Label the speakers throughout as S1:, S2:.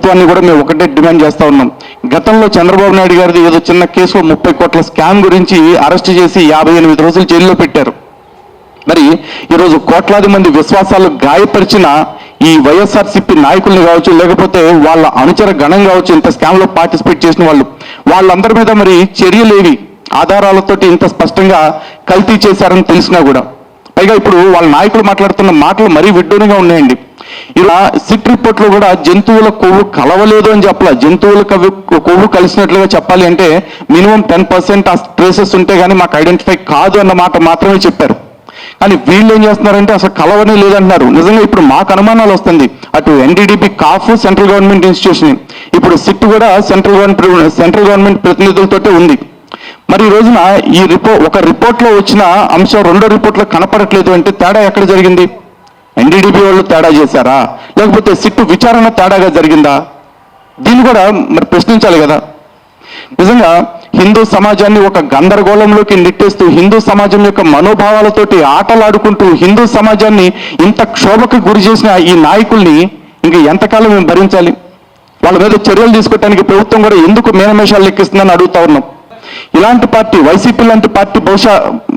S1: ప్రభుత్వాన్ని కూడా మేము ఒకటే డిమాండ్ చేస్తూ ఉన్నాం. గతంలో చంద్రబాబు నాయుడు గారిది ఏదో చిన్న కేసులో 30 కోట్ల స్కామ్ గురించి అరెస్ట్ చేసి 58 రోజులు జైల్లో పెట్టారు. మరి ఈరోజు కోట్లాది మంది విశ్వాసాలు గాయపరిచిన ఈ వైఎస్ఆర్సీపీ నాయకుల్ని కావచ్చు, లేకపోతే వాళ్ళ అనుచర గణం కావచ్చు, ఇంత స్కామ్లో పార్టిసిపేట్ చేసిన వాళ్ళందరి మీద మరి చర్యలేవి ఆధారాలతోటి ఇంత స్పష్టంగా కల్తీ చేశారని తెలిసినా కూడా, పైగా ఇప్పుడు వాళ్ళ నాయకులు మాట్లాడుతున్న మాటలు మరీ విడ్డూరంగా ఉన్నాయండి. ఇలా సిట్ రిపోర్ట్లో కూడా జంతువుల కొవ్వు కలవలేదు అని చెప్పాల, జంతువుల కొవ్వు కలిసినట్లుగా చెప్పాలి అంటే మినిమం 10% ఆ ట్రేసెస్ ఉంటే కానీ మాకు ఐడెంటిఫై కాదు అన్న మాట మాత్రమే చెప్పారు. కానీ వీళ్ళు ఏం చేస్తున్నారంటే అసలు కలవనే లేదంటున్నారు. నిజంగా ఇప్పుడు మాకు అనుమానాలు వస్తుంది. అటు ఎన్డీడీపీ కాఫ్ సెంట్రల్ గవర్నమెంట్ ఇన్స్టిట్యూషన్, ఇప్పుడు సిట్ కూడా సెంట్రల్ గవర్నమెంట్ ప్రతినిధులతోటే ఉంది. మరి ఈ రోజున ఈ ఒక రిపోర్ట్లో వచ్చిన అంశం రెండో రిపోర్ట్లో కనపడట్లేదు అంటే తేడా ఎక్కడ జరిగింది? ఎన్డీడీపీ వాళ్ళు తేడా చేశారా, లేకపోతే సిట్టు విచారణ తేడాగా జరిగిందా? దీన్ని కూడా మరి ప్రశ్నించాలి కదా. నిజంగా హిందూ సమాజాన్ని ఒక గందరగోళంలోకి నెట్టేస్తూ, హిందూ సమాజం యొక్క మనోభావాలతోటి ఆటలాడుకుంటూ హిందూ సమాజాన్ని ఇంత క్షోభకు గురి చేసిన ఈ నాయకుల్ని ఇంక ఎంతకాలం మేము భరించాలి? వాళ్ళ మీద చర్యలు తీసుకోవడానికి ప్రభుత్వం కూడా ఎందుకు మేనమేషాలు లెక్కిస్తుందని అడుగుతా ఉన్నాం. ఇలాంటి పార్టీ, వైసీపీ లాంటి పార్టీ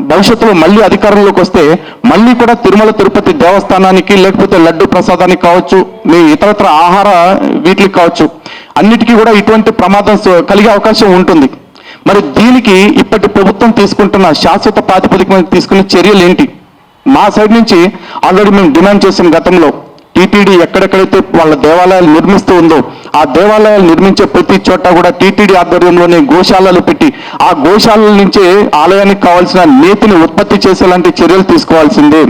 S1: భవిష్యత్తులో మళ్ళీ అధికారంలోకి వస్తే మళ్ళీ కూడా తిరుమల తిరుపతి దేవస్థానానికి, లేకపోతే లడ్డు ప్రసాదానికి కావచ్చు, మీ ఇతరత్ర ఆహార వీటికి కావచ్చు, అన్నిటికీ కూడా ఇటువంటి ప్రమాదం కలిగే అవకాశం ఉంటుంది. మరి దీనికి ఇప్పటి ప్రభుత్వం తీసుకుంటున్న శాశ్వత ప్రాతిపదిక మీద తీసుకునే చర్యలు ఏంటి? మా సైడ్ నుంచి ఆల్రెడీ మేము డిమాండ్ చేసాం గతంలో. టీటీడీ ఎక్కడెక్కడైతే వాళ్ళ దేవాలయాలు నిర్మిస్తూ ఉందో ఆ దేవాలయాలు నిర్మించే ప్రతి చోట కూడా టీటీడీ ఆధ్వర్యంలోనే గోశాలలు పెట్టి ఆ గోశాలల నుంచే ఆలయానికి కావాల్సిన నేతిని ఉత్పత్తి చేసేలాంటి చర్యలు తీసుకోవాల్సిందే.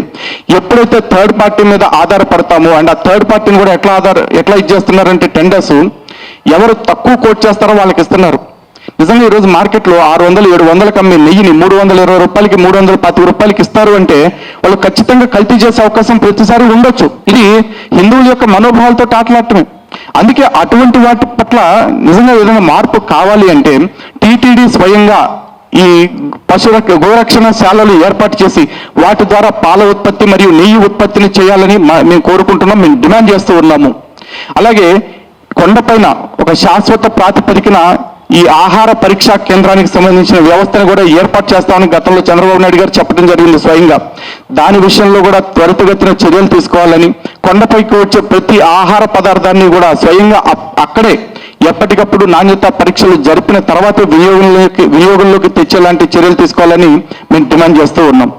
S1: ఎప్పుడైతే థర్డ్ పార్టీ మీద ఆధారపడతామో, అండ్ ఆ థర్డ్ పార్టీని కూడా ఎట్లా ఇచ్చేస్తున్నారంటే టెండర్స్ ఎవరు తక్కువ కోట్ చేస్తారో వాళ్ళకి ఇస్తున్నారు. నిజంగా ఈరోజు మార్కెట్లో 600-700 అమ్మే నెయ్యిని 320 రూపాయలకి, 310 రూపాయలకి ఇస్తారు అంటే వాళ్ళు ఖచ్చితంగా కల్తీ చేసే అవకాశం ప్రతిసారి ఉండొచ్చు. ఇది హిందువుల యొక్క మనోభావాలతో ఆటలాడటమే. అందుకే అటువంటి వాటి పట్ల నిజంగా ఏదైనా మార్పు కావాలి అంటే టీటీడీ స్వయంగా ఈ గోరక్షణ శాలలు ఏర్పాటు చేసి వాటి ద్వారా పాల ఉత్పత్తి మరియు నెయ్యి ఉత్పత్తిని చేయాలని మేము కోరుకుంటున్నాం, మేము డిమాండ్ చేస్తూ ఉన్నాము. అలాగే కొండపైన ఒక శాశ్వత ప్రాతిపదికన ఈ ఆహార పరీక్షా కేంద్రానికి సంబంధించిన వ్యవస్థను కూడా ఏర్పాటు చేస్తామని గతంలో చంద్రబాబు నాయుడు గారు చెప్పడం జరిగింది స్వయంగా. దాని విషయంలో కూడా త్వరితగతిన చర్యలు తీసుకోవాలని, కొండపైకి వచ్చే ప్రతి ఆహార పదార్థాన్ని కూడా స్వయంగా అక్కడే ఎప్పటికప్పుడు నాణ్యత పరీక్షలు జరిపిన తర్వాత వినియోగంలోకి తెచ్చేలాంటి చర్యలు తీసుకోవాలని మేము డిమాండ్ చేస్తూ ఉన్నాం.